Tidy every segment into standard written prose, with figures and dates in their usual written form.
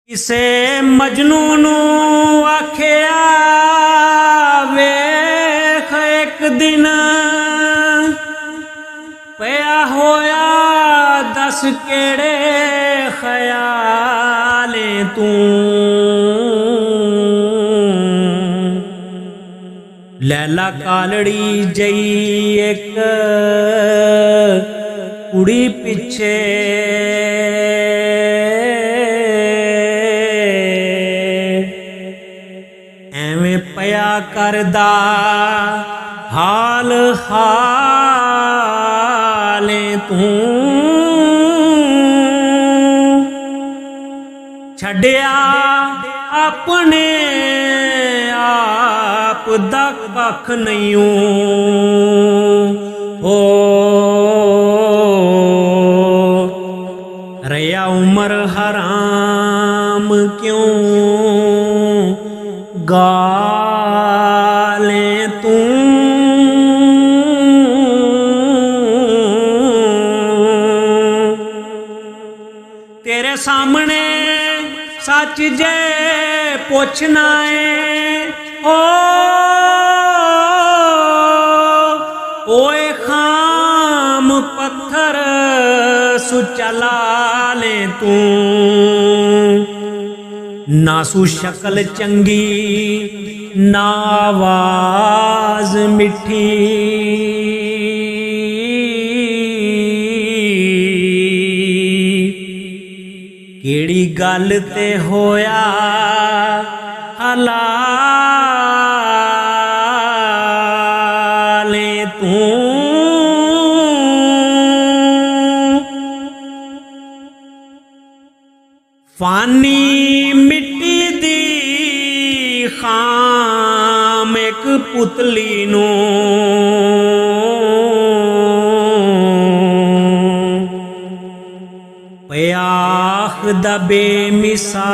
किसे मजनू नू आखिया वेख एक दिन पया होया दस केड़े ख्याले तू लैला कालड़ी जई एक कुड़ी पिछे एवें पया करदा हाल हाले तू छड्या अपने आप दा कख नहीं हो रया उमर हराम क्यों गाले तू तेरे सामने सच जे पूछना है ओए खाम पत्थर सुचला ले तू ना सु शक्ल चंगी ना आवाज मिठी केड़ी गल ते होया हलाले तू फानी मिट्टी दी खाम एक पुतली नू पयाख दबे मिसाले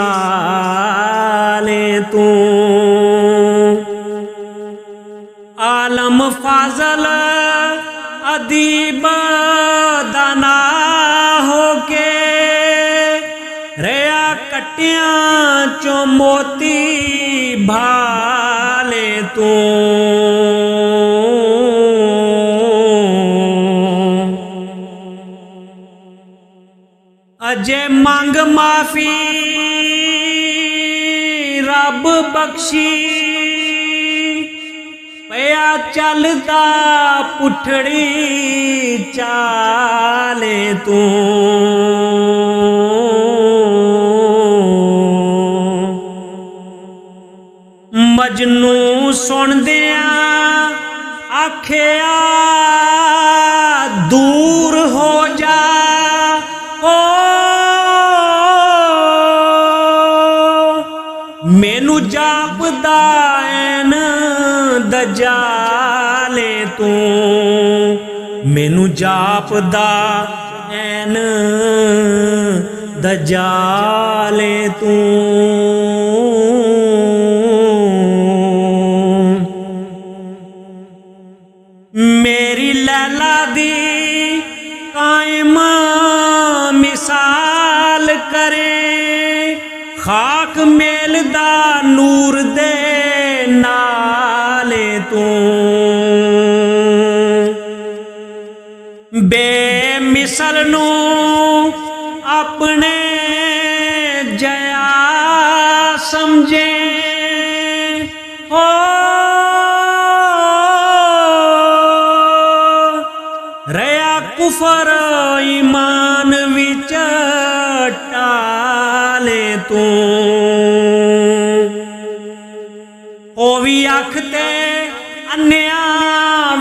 तू आलम फाजल अदीब दाना होके रया कटियां चो मोती भाले तू अजे मंग माफी रब बख्शी पया चलदा पुठड़ी चाले तू मजनू सुन दिया आखिया दूर हो जा मैनू जापदा ऐन दजाले तू मैनू जापदा ऐन दजाले तू मेरी लैला दी कायम मिसाल करे खाक मेलदा नूर दे नाले तू बेमिसल नू अपने जया समझे हो रया कुफर ईमान विच टाले तू ओ भी आखते अन्या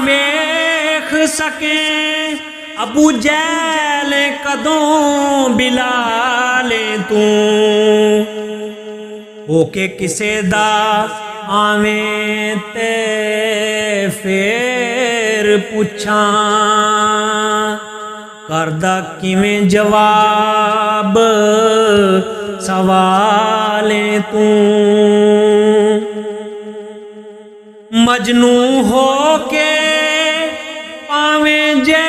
वेख सके अबू जैल कदों बिलाले तू ओके किसे दा आवें ते फेर पुछां करदा किवें जवाब सवाले तू मजनू हो के पावें जे